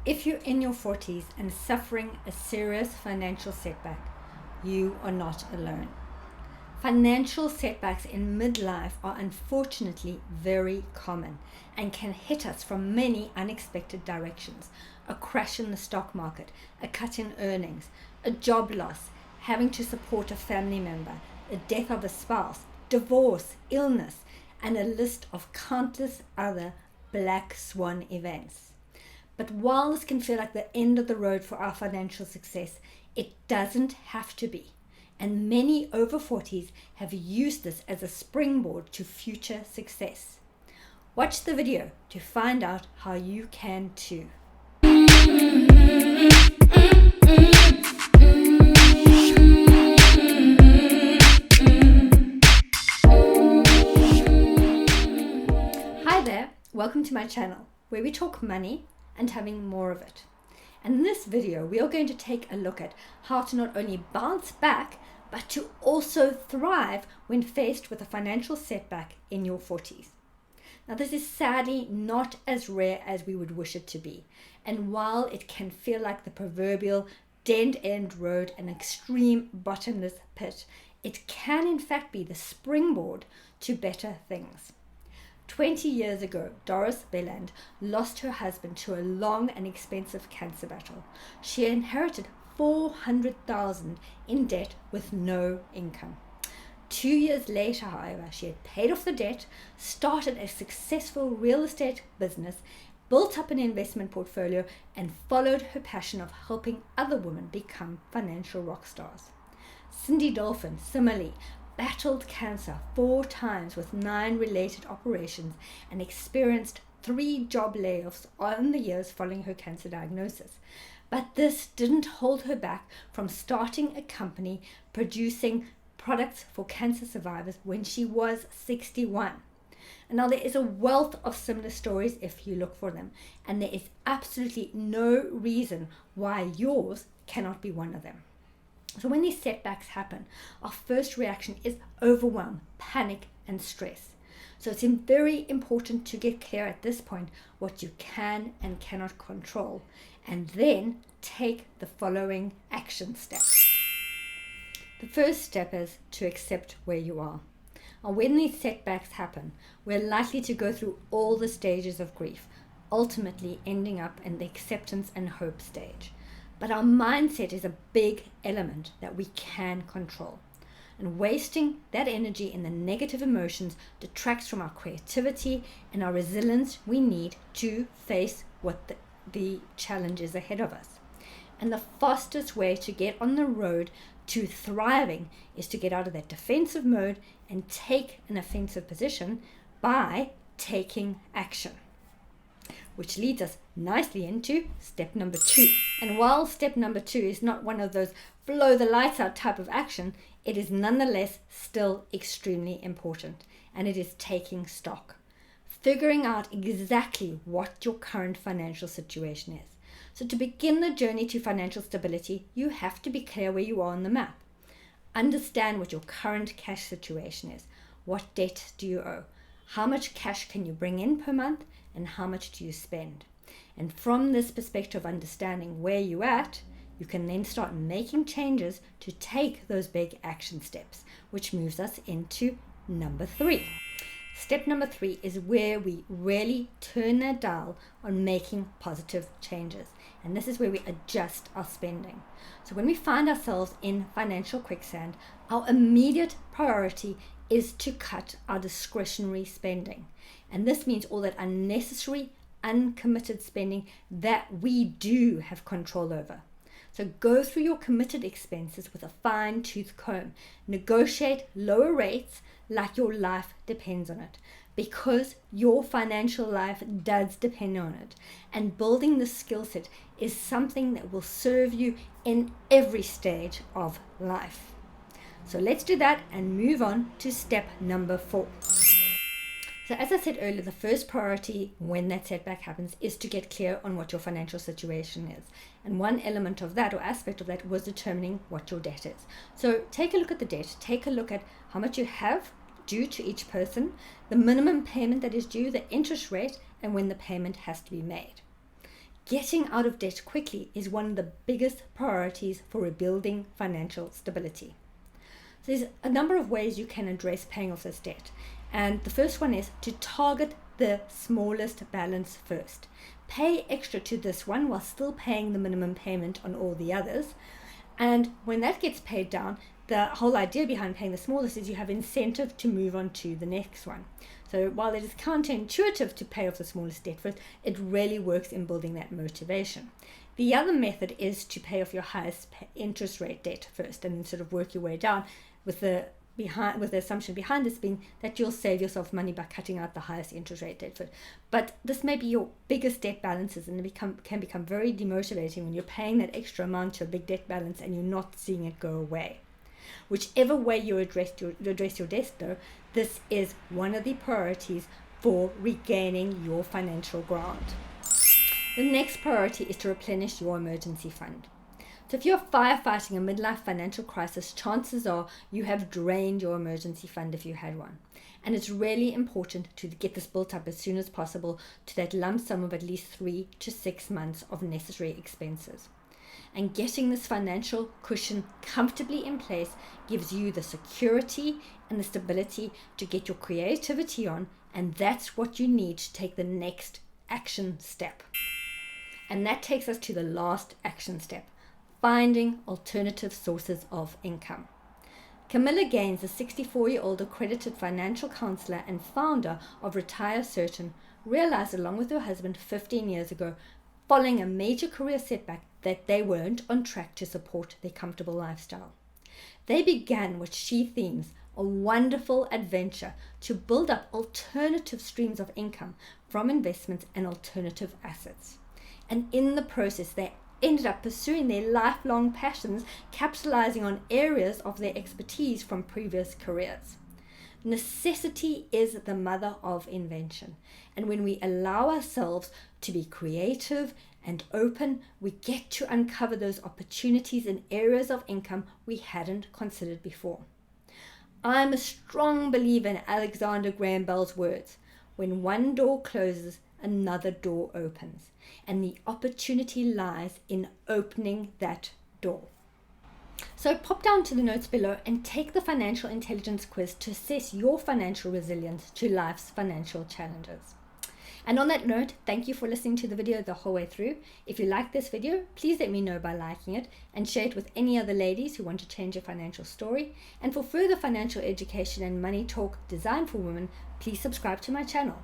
If you're in your 40s and suffering a serious financial setback, you are not alone. Financial setbacks in midlife are unfortunately very common and can hit us from many unexpected directions. A crash in the stock market, a cut in earnings, a job loss, having to support a family member, the death of a spouse, divorce, illness, and a list of countless other black swan events. But while this can feel like the end of the road for our financial success, it doesn't have to be. And many over 40s have used this as a springboard to future success. Watch the video to find out how you can too. Hi there, welcome to my channel where we talk money and having more of it. And in this video, we are going to take a look at how to not only bounce back, but to also thrive when faced with a financial setback in your 40s. Now, this is sadly not as rare as we would wish it to be. And while it can feel like the proverbial dead-end road, an extreme bottomless pit, it can in fact be the springboard to better things. 20 years ago, Doris Belland lost her husband to a long and expensive cancer battle. She inherited $400,000 in debt with no income. 2 years later, however, she had paid off the debt, started a successful real estate business, built up an investment portfolio, and followed her passion of helping other women become financial rock stars. Cindy Dolphin, similarly, battled cancer 4 times with 9 related operations and experienced 3 job layoffs in the years following her cancer diagnosis. But this didn't hold her back from starting a company producing products for cancer survivors when she was 61. And now there is a wealth of similar stories if you look for them, and there is absolutely no reason why yours cannot be one of them. So when these setbacks happen, our first reaction is overwhelm, panic, and stress. So it's very important to get clear at this point what you can and cannot control, and then take the following action steps. The first step is to accept where you are. And when these setbacks happen, we're likely to go through all the stages of grief, ultimately ending up in the acceptance and hope stage. But our mindset is a big element that we can control. And wasting that energy in the negative emotions detracts from our creativity and our resilience we need to face what the challenges ahead of us. And the fastest way to get on the road to thriving is to get out of that defensive mode and take an offensive position by taking action. Which leads us nicely into step number 2. And while step number 2 is not one of those blow the lights out type of action, it is nonetheless still extremely important, and it is taking stock. Figuring out exactly what your current financial situation is. So to begin the journey to financial stability, you have to be clear where you are on the map. Understand what your current cash situation is. What debt do you owe? How much cash can you bring in per month? And how much do you spend? And from this perspective of understanding where you're at, you can then start making changes to take those big action steps, which moves us into number 3. Step number 3 is where we really turn that dial on making positive changes. And this is where we adjust our spending. So when we find ourselves in financial quicksand, our immediate priority is to cut our discretionary spending. And this means all that unnecessary, uncommitted spending that we do have control over. So go through your committed expenses with a fine-tooth comb. Negotiate lower rates like your life depends on it, because your financial life does depend on it. And building the skill set is something that will serve you in every stage of life. So let's do that and move on to step number 4. So as I said earlier, the first priority when that setback happens is to get clear on what your financial situation is. And one element of that or aspect of that was determining what your debt is. So take a look at the debt. Take a look at how much you have due to each person, the minimum payment that is due, the interest rate, and when the payment has to be made. getting out of debt quickly is one of the biggest priorities for rebuilding financial stability. So there's a number of ways you can address paying off this debt. And the first one is to target the smallest balance first. Pay extra to this one while still paying the minimum payment on all the others. And when that gets paid down, the whole idea behind paying the smallest is you have incentive to move on to the next one. So while it is counterintuitive to pay off the smallest debt first, it really works in building that motivation. The other method is to pay off your highest interest rate debt first and then sort of work your way down with the assumption behind this being that you'll save yourself money by cutting out the highest interest rate debt first. But this may be your biggest debt balances, and it can become very demotivating when you're paying that extra amount to a big debt balance and you're not seeing it go away. Whichever way you address your debt though, this is one of the priorities for regaining your financial ground. The next priority is to replenish your emergency fund. So if you're firefighting a midlife financial crisis, chances are you have drained your emergency fund if you had one. And it's really important to get this built up as soon as possible to that lump sum of at least 3 to 6 months of necessary expenses. And getting this financial cushion comfortably in place gives you the security and the stability to get your creativity on, and that's what you need to take the next action step. And that takes us to the last action step: finding alternative sources of income. Camilla Gaines, a 64-year-old accredited financial counselor and founder of Retire Certain, realized along with her husband 15 years ago, following a major career setback, that they weren't on track to support their comfortable lifestyle. They began what she themes a wonderful adventure to build up alternative streams of income from investments and alternative assets. And in the process, they ended up pursuing their lifelong passions, capitalizing on areas of their expertise from previous careers. Necessity is the mother of invention. And when we allow ourselves to be creative and open, we get to uncover those opportunities in areas of income we hadn't considered before. I'm a strong believer in Alexander Graham Bell's words: when one door closes, another door opens. And the opportunity lies in opening that door. So pop down to the notes below and take the financial intelligence quiz to assess your financial resilience to life's financial challenges. And on that note, thank you for listening to the video the whole way through. If you like this video, please let me know by liking it and share it with any other ladies who want to change their financial story. And for further financial education and money talk designed for women, please subscribe to my channel.